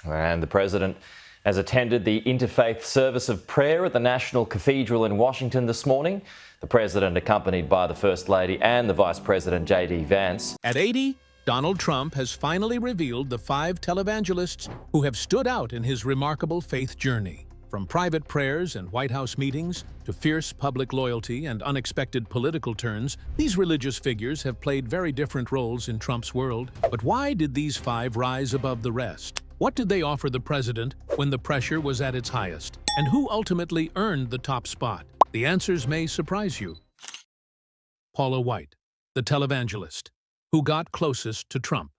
And the president has attended the interfaith service of prayer at the National Cathedral in Washington this morning. The president accompanied by the First Lady and the Vice President J.D. Vance. At 80, Donald Trump has finally revealed the 5 televangelists who have stood out in his remarkable faith journey. From private prayers and White House meetings to fierce public loyalty and unexpected political turns, these religious figures have played very different roles in Trump's world. But why did these 5 rise above the rest? What did they offer the president when the pressure was at its highest? And who ultimately earned the top spot? The answers may surprise you. Paula White, the televangelist, who got closest to Trump.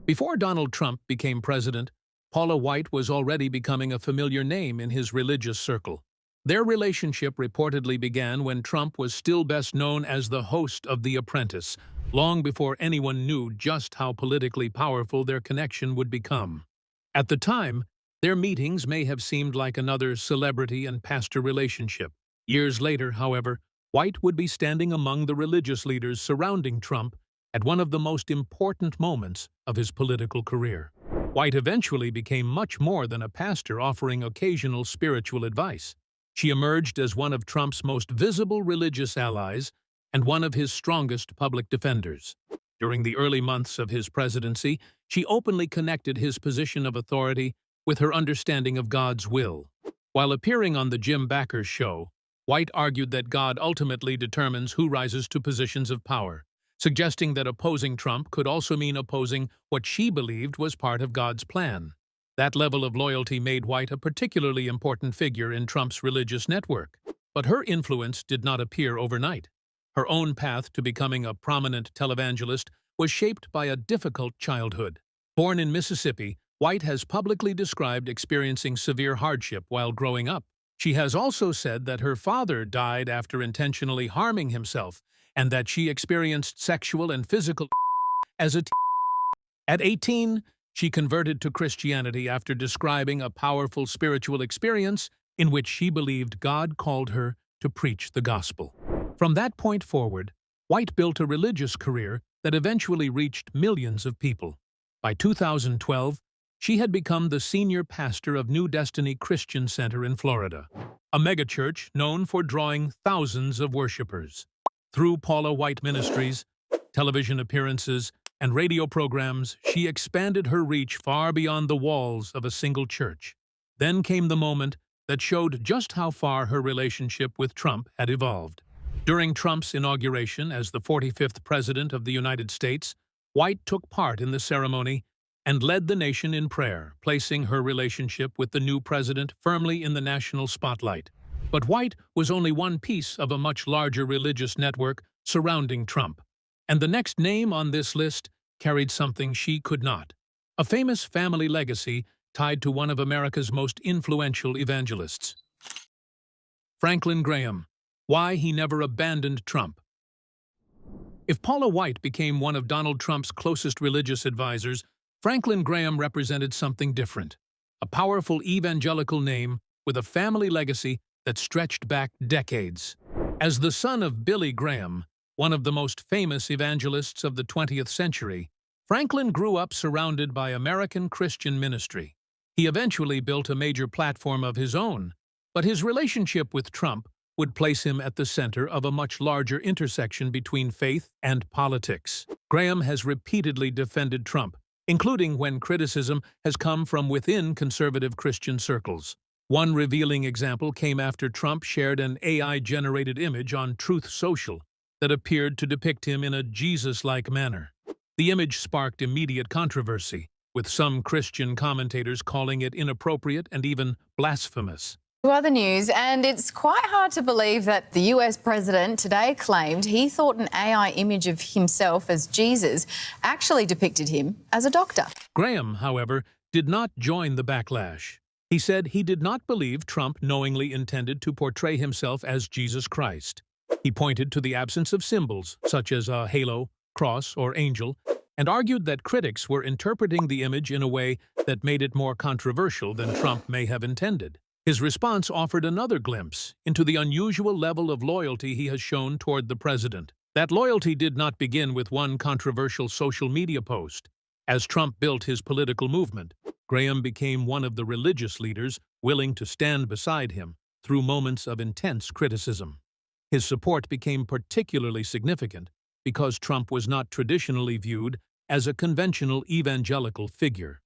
Before Donald Trump became president, Paula White was already becoming a familiar name in his religious circle. Their relationship reportedly began when Trump was still best known as the host of The Apprentice, long before anyone knew just how politically powerful their connection would become. At the time, their meetings may have seemed like another celebrity and pastor relationship. Years later, however, White would be standing among the religious leaders surrounding Trump at one of the most important moments of his political career. White eventually became much more than a pastor offering occasional spiritual advice. She emerged as one of Trump's most visible religious allies and one of his strongest public defenders. During the early months of his presidency, she openly connected his position of authority with her understanding of God's will. While appearing on the Jim Bakker Show, White argued that God ultimately determines who rises to positions of power, suggesting that opposing Trump could also mean opposing what she believed was part of God's plan. That level of loyalty made White a particularly important figure in Trump's religious network. But her influence did not appear overnight. Her own path to becoming a prominent televangelist was shaped by a difficult childhood. Born in Mississippi, White has publicly described experiencing severe hardship while growing up. She has also said that her father died after intentionally harming himself and that she experienced sexual and physical as a teen. At 18, she converted to Christianity after describing a powerful spiritual experience in which she believed God called her to preach the gospel. From that point forward, White built a religious career that eventually reached millions of people. By 2012, she had become the senior pastor of New Destiny Christian Center in Florida, a megachurch known for drawing thousands of worshipers. Through Paula White Ministries, television appearances, and radio programs, she expanded her reach far beyond the walls of a single church. Then came the moment that showed just how far her relationship with Trump had evolved. During Trump's inauguration as the 45th President of the United States, White took part in the ceremony and led the nation in prayer, placing her relationship with the new president firmly in the national spotlight. But White was only one piece of a much larger religious network surrounding Trump. And the next name on this list carried something she could not: a famous family legacy tied to one of America's most influential evangelists. Franklin Graham. Why he never abandoned Trump. If Paula White became one of Donald Trump's closest religious advisors, Franklin Graham represented something different: a powerful evangelical name with a family legacy that stretched back decades. As the son of Billy Graham, one of the most famous evangelists of the 20th century, Franklin grew up surrounded by American Christian ministry. He eventually built a major platform of his own, but his relationship with Trump would place him at the center of a much larger intersection between faith and politics. Graham has repeatedly defended Trump, including when criticism has come from within conservative Christian circles. One revealing example came after Trump shared an AI-generated image on Truth Social that appeared to depict him in a Jesus-like manner. The image sparked immediate controversy, with some Christian commentators calling it inappropriate and even blasphemous. To other news, and it's quite hard to believe that the US president today claimed he thought an AI image of himself as Jesus actually depicted him as a doctor. Graham, however, did not join the backlash. He said he did not believe Trump knowingly intended to portray himself as Jesus Christ. He pointed to the absence of symbols, such as a halo, cross, or angel, and argued that critics were interpreting the image in a way that made it more controversial than Trump may have intended. His response offered another glimpse into the unusual level of loyalty he has shown toward the president. That loyalty did not begin with one controversial social media post. As Trump built his political movement, Graham became one of the religious leaders willing to stand beside him through moments of intense criticism. His support became particularly significant because Trump was not traditionally viewed as a conventional evangelical figure.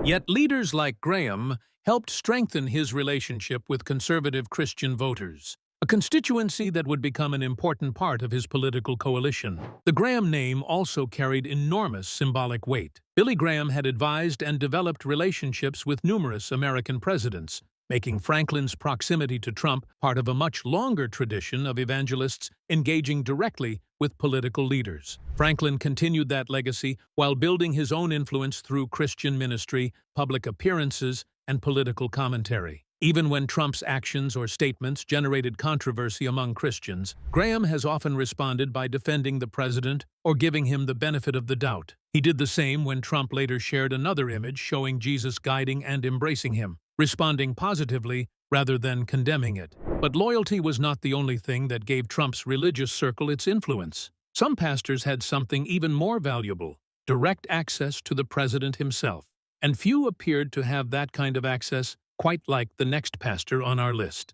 Yet leaders like Graham helped strengthen his relationship with conservative Christian voters, a constituency that would become an important part of his political coalition. The Graham name also carried enormous symbolic weight. Billy Graham had advised and developed relationships with numerous American presidents, making Franklin's proximity to Trump part of a much longer tradition of evangelists engaging directly with political leaders. Franklin continued that legacy while building his own influence through Christian ministry, public appearances, and political commentary. Even when Trump's actions or statements generated controversy among Christians, Graham has often responded by defending the president or giving him the benefit of the doubt. He did the same when Trump later shared another image showing Jesus guiding and embracing him, responding positively rather than condemning it. But loyalty was not the only thing that gave Trump's religious circle its influence. Some pastors had something even more valuable: direct access to the president himself. And few appeared to have that kind of access, quite like the next pastor on our list.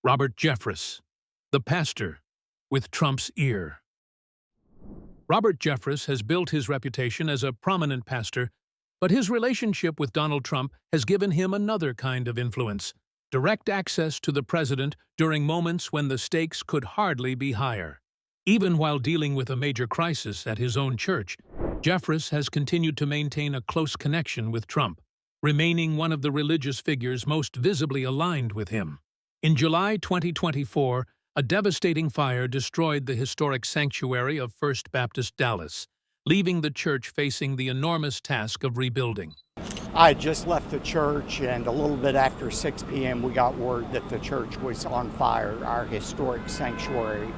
Robert Jeffress, the pastor with Trump's ear. Robert Jeffress has built his reputation as a prominent pastor, but his relationship with Donald Trump has given him another kind of influence: direct access to the president during moments when the stakes could hardly be higher. Even while dealing with a major crisis at his own church, Jeffress has continued to maintain a close connection with Trump, remaining one of the religious figures most visibly aligned with him. In July 2024, a devastating fire destroyed the historic sanctuary of First Baptist Dallas, leaving the church facing the enormous task of rebuilding. I had just left the church, and a little bit after 6 p.m. we got word that the church was on fire, our historic sanctuary.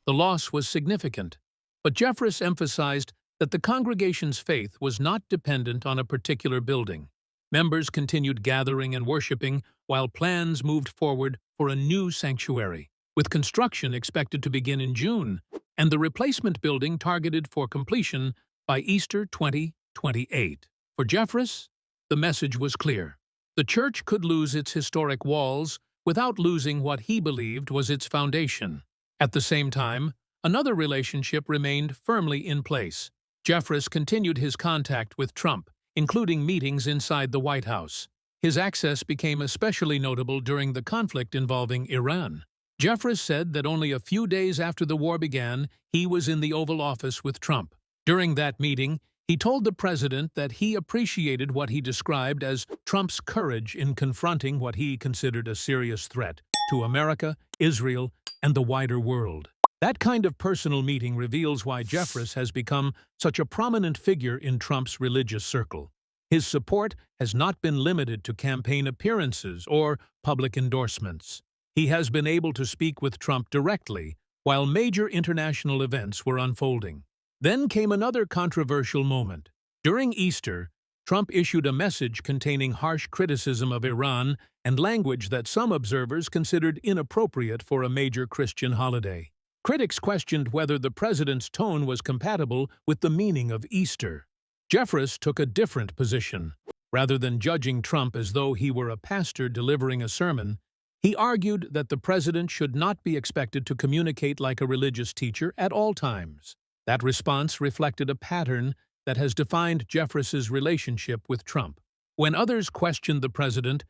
The loss was significant, but Jeffress emphasized that the congregation's faith was not dependent on a particular building. Members continued gathering and worshiping while plans moved forward for a new sanctuary, with construction expected to begin in June and the replacement building targeted for completion by Easter 2028. For Jeffress, the message was clear. The church could lose its historic walls without losing what he believed was its foundation. At the same time, another relationship remained firmly in place. Jeffress continued his contact with Trump, including meetings inside the White House. His access became especially notable during the conflict involving Iran. Jeffress said that only a few days after the war began, he was in the Oval Office with Trump. During that meeting, he told the president that he appreciated what he described as Trump's courage in confronting what he considered a serious threat to America, Israel, and the wider world. That kind of personal meeting reveals why Jeffress has become such a prominent figure in Trump's religious circle. His support has not been limited to campaign appearances or public endorsements. He has been able to speak with Trump directly while major international events were unfolding. Then came another controversial moment. During Easter, Trump issued a message containing harsh criticism of Iran and language that some observers considered inappropriate for a major Christian holiday. Critics questioned whether the president's tone was compatible with the meaning of Easter. Jeffress took a different position. Rather than judging Trump as though he were a pastor delivering a sermon, he argued that the president should not be expected to communicate like a religious teacher at all times. That response reflected a pattern that has defined Jeffress's relationship with Trump. When others questioned the president,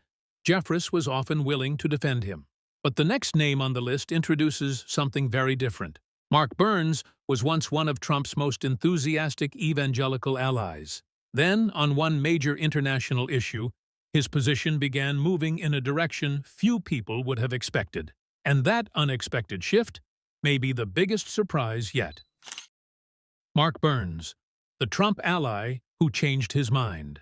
Jeffress was often willing to defend him. But the next name on the list introduces something very different. Mark Burns was once one of Trump's most enthusiastic evangelical allies. Then, on one major international issue, his position began moving in a direction few people would have expected. And that unexpected shift may be the biggest surprise yet. Mark Burns, the Trump ally who changed his mind.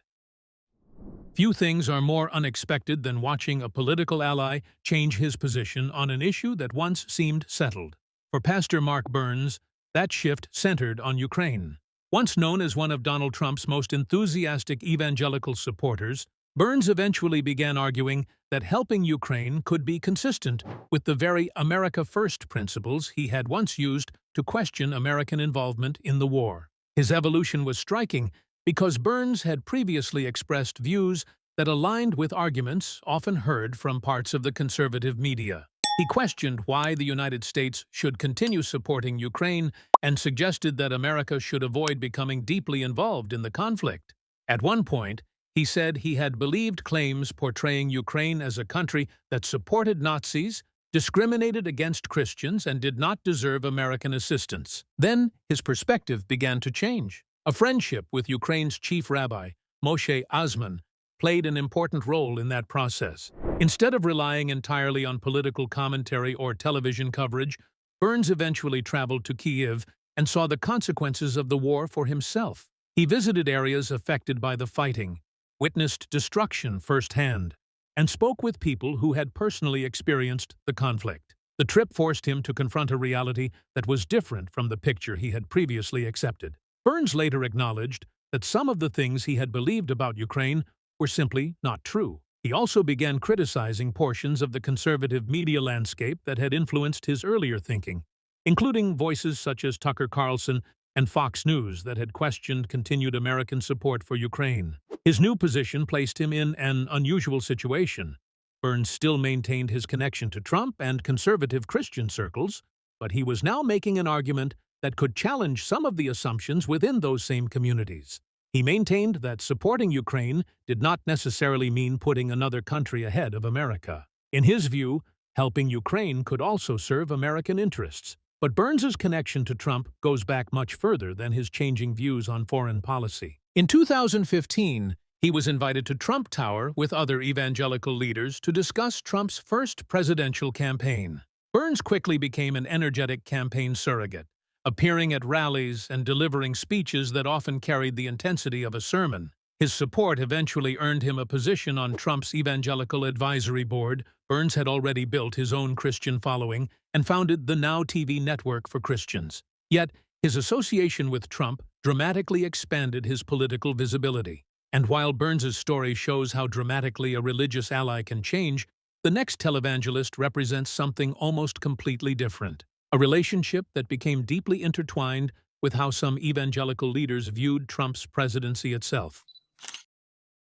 Few things are more unexpected than watching a political ally change his position on an issue that once seemed settled. For Pastor Mark Burns, that shift centered on Ukraine. Once known as one of Donald Trump's most enthusiastic evangelical supporters, Burns eventually began arguing that helping Ukraine could be consistent with the very America First principles he had once used to question American involvement in the war. His evolution was striking, because Burns had previously expressed views that aligned with arguments often heard from parts of the conservative media. He questioned why the United States should continue supporting Ukraine and suggested that America should avoid becoming deeply involved in the conflict. At one point, he said he had believed claims portraying Ukraine as a country that supported Nazis, discriminated against Christians, and did not deserve American assistance. Then his perspective began to change. A friendship with Ukraine's chief rabbi, Moshe Azman, played an important role in that process. Instead of relying entirely on political commentary or television coverage, Burns eventually traveled to Kyiv and saw the consequences of the war for himself. He visited areas affected by the fighting, witnessed destruction firsthand, and spoke with people who had personally experienced the conflict. The trip forced him to confront a reality that was different from the picture he had previously accepted. Burns later acknowledged that some of the things he had believed about Ukraine were simply not true. He also began criticizing portions of the conservative media landscape that had influenced his earlier thinking, including voices such as Tucker Carlson and Fox News that had questioned continued American support for Ukraine. His new position placed him in an unusual situation. Burns still maintained his connection to Trump and conservative Christian circles, but he was now making an argument that could challenge some of the assumptions within those same communities. He maintained that supporting Ukraine did not necessarily mean putting another country ahead of America. In his view, helping Ukraine could also serve American interests. But Burns's connection to Trump goes back much further than his changing views on foreign policy. In 2015, he was invited to Trump Tower with other evangelical leaders to discuss Trump's first presidential campaign. Burns quickly became an energetic campaign surrogate, appearing at rallies and delivering speeches that often carried the intensity of a sermon. His support eventually earned him a position on Trump's Evangelical Advisory Board. Burns had already built his own Christian following and founded the Now TV network for Christians. Yet, his association with Trump dramatically expanded his political visibility. And while Burns's story shows how dramatically a religious ally can change, the next televangelist represents something almost completely different. A relationship that became deeply intertwined with how some evangelical leaders viewed Trump's presidency itself.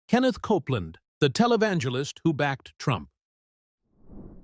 Kenneth Copeland, the televangelist who backed Trump.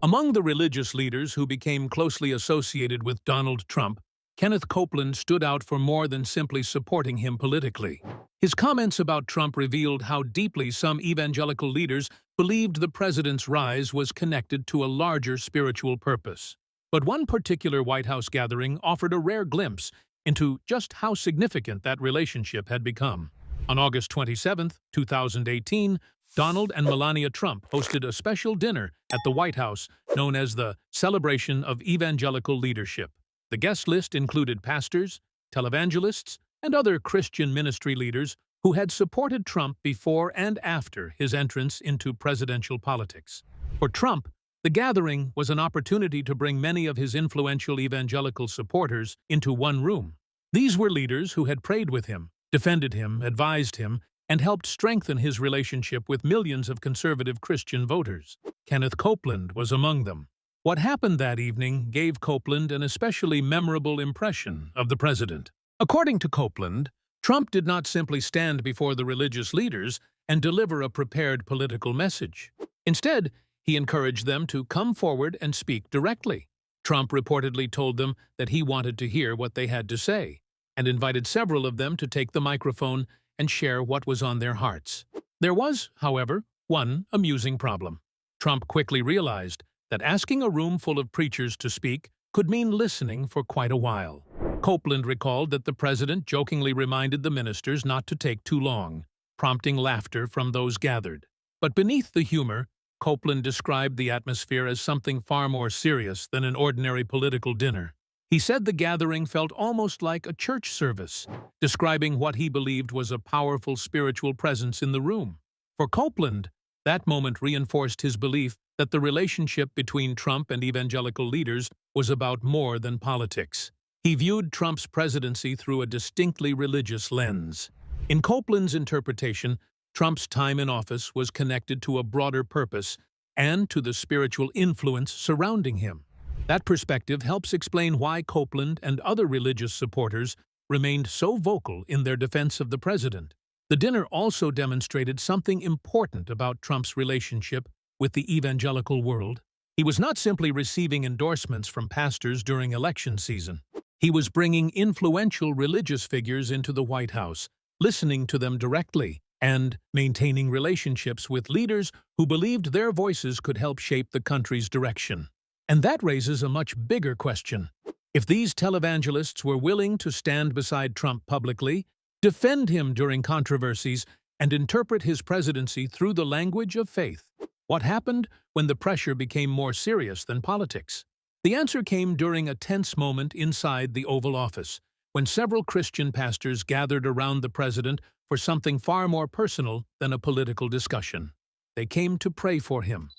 Among the religious leaders who became closely associated with Donald Trump, Kenneth Copeland stood out for more than simply supporting him politically. His comments about Trump revealed how deeply some evangelical leaders believed the president's rise was connected to a larger spiritual purpose. But one particular White House gathering offered a rare glimpse into just how significant that relationship had become. On August 27, 2018, Donald and Melania Trump hosted a special dinner at the White House known as the Celebration of Evangelical Leadership. The guest list included pastors, televangelists, and other Christian ministry leaders who had supported Trump before and after his entrance into presidential politics. For Trump, the gathering was an opportunity to bring many of his influential evangelical supporters into one room. These were leaders who had prayed with him, defended him, advised him, and helped strengthen his relationship with millions of conservative Christian voters. Kenneth Copeland was among them. What happened that evening gave Copeland an especially memorable impression of the president. According to Copeland, Trump did not simply stand before the religious leaders and deliver a prepared political message. Instead, he encouraged them to come forward and speak directly. Trump reportedly told them that he wanted to hear what they had to say, and invited several of them to take the microphone and share what was on their hearts. There was, however, one amusing problem. Trump quickly realized that asking a room full of preachers to speak could mean listening for quite a while. Copeland recalled that the president jokingly reminded the ministers not to take too long, prompting laughter from those gathered. But beneath the humor, Copeland described the atmosphere as something far more serious than an ordinary political dinner. He said the gathering felt almost like a church service, describing what he believed was a powerful spiritual presence in the room. For Copeland, that moment reinforced his belief that the relationship between Trump and evangelical leaders was about more than politics. He viewed Trump's presidency through a distinctly religious lens. In Copeland's interpretation, Trump's time in office was connected to a broader purpose and to the spiritual influence surrounding him. That perspective helps explain why Copeland and other religious supporters remained so vocal in their defense of the president. The dinner also demonstrated something important about Trump's relationship with the evangelical world. He was not simply receiving endorsements from pastors during election season. He was bringing influential religious figures into the White House, listening to them directly, and maintaining relationships with leaders who believed their voices could help shape the country's direction. And that raises a much bigger question. If these televangelists were willing to stand beside Trump publicly, defend him during controversies, and interpret his presidency through the language of faith, what happened when the pressure became more serious than politics? The answer came during a tense moment inside the Oval Office, when several Christian pastors gathered around the president for something far more personal than a political discussion. They came to pray for him.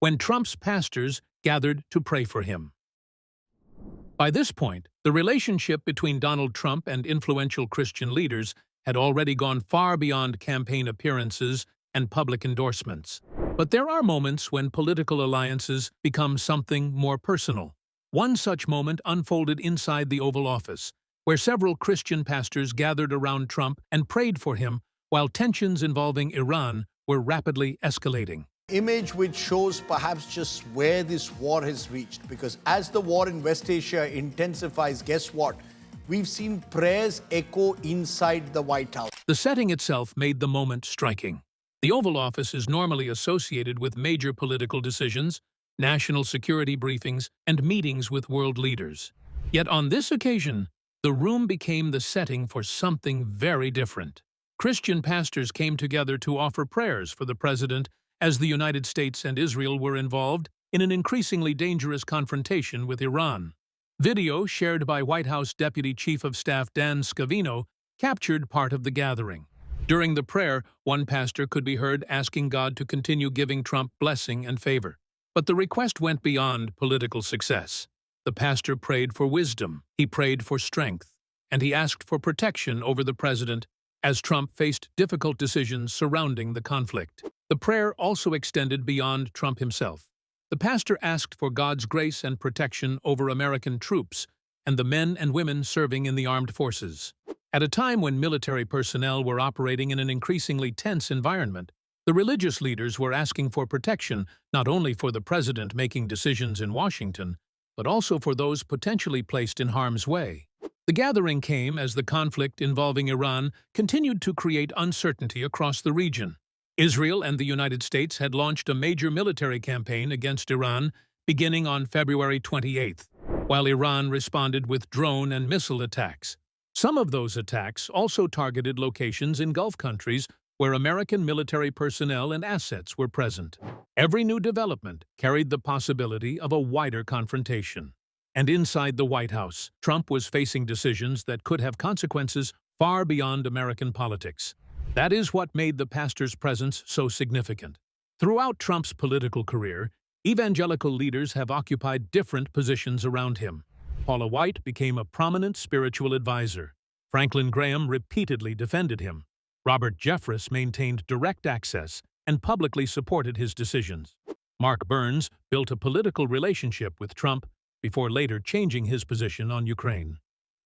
When Trump's pastors gathered to pray for him. By this point, the relationship between Donald Trump and influential Christian leaders had already gone far beyond campaign appearances and public endorsements. But there are moments when political alliances become something more personal. One such moment unfolded inside the Oval Office, where several Christian pastors gathered around Trump and prayed for him while tensions involving Iran were rapidly escalating. Image which shows perhaps just where this war has reached, because as the war in West Asia intensifies, guess what? We've seen prayers echo inside the White House. The setting itself made the moment striking. The Oval Office is normally associated with major political decisions, national security briefings, and meetings with world leaders. Yet on this occasion, the room became the setting for something very different. Christian pastors came together to offer prayers for the president as the United States and Israel were involved in an increasingly dangerous confrontation with Iran. Video shared by White House Deputy Chief of Staff Dan Scavino captured part of the gathering. During the prayer, one pastor could be heard asking God to continue giving Trump blessing and favor. But the request went beyond political success. The pastor prayed for wisdom, he prayed for strength, and he asked for protection over the president as Trump faced difficult decisions surrounding the conflict. The prayer also extended beyond Trump himself. The pastor asked for God's grace and protection over American troops and the men and women serving in the armed forces. At a time when military personnel were operating in an increasingly tense environment, the religious leaders were asking for protection not only for the president making decisions in Washington, but also for those potentially placed in harm's way. The gathering came as the conflict involving Iran continued to create uncertainty across the region. Israel and the United States had launched a major military campaign against Iran beginning on February 28th, while Iran responded with drone and missile attacks. Some of those attacks also targeted locations in Gulf countries where American military personnel and assets were present. Every new development carried the possibility of a wider confrontation. And inside the White House, Trump was facing decisions that could have consequences far beyond American politics. That is what made the pastor's presence so significant. Throughout Trump's political career, evangelical leaders have occupied different positions around him. Paula White became a prominent spiritual advisor. Franklin Graham repeatedly defended him. Robert Jeffress maintained direct access and publicly supported his decisions. Mark Burns built a political relationship with Trump before later changing his position on Ukraine.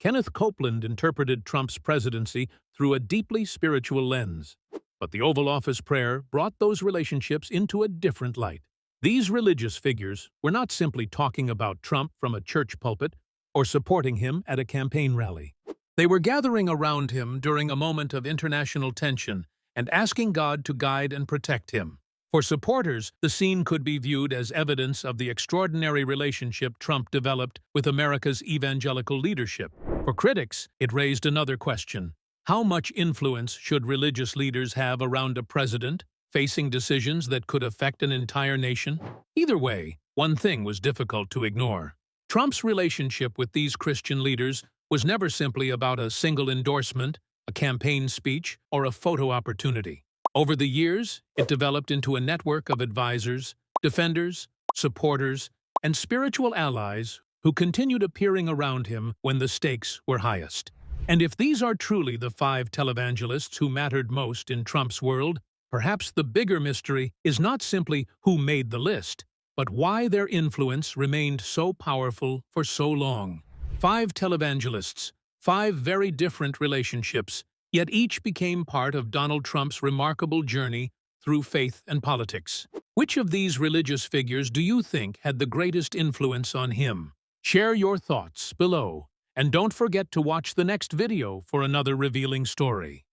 Kenneth Copeland interpreted Trump's presidency through a deeply spiritual lens. But the Oval Office prayer brought those relationships into a different light. These religious figures were not simply talking about Trump from a church pulpit or supporting him at a campaign rally. They were gathering around him during a moment of international tension and asking God to guide and protect him. For supporters, the scene could be viewed as evidence of the extraordinary relationship Trump developed with America's evangelical leadership. For critics, it raised another question. How much influence should religious leaders have around a president facing decisions that could affect an entire nation? Either way, one thing was difficult to ignore. Trump's relationship with these Christian leaders was never simply about a single endorsement, a campaign speech, or a photo opportunity. Over the years, it developed into a network of advisors, defenders, supporters, and spiritual allies who continued appearing around him when the stakes were highest. And if these are truly the 5 televangelists who mattered most in Trump's world, perhaps the bigger mystery is not simply who made the list, but why their influence remained so powerful for so long. 5 televangelists, 5 very different relationships, Yet each became part of Donald Trump's remarkable journey through faith and politics. Which of these religious figures do you think had the greatest influence on him? Share your thoughts below, and don't forget to watch the next video for another revealing story.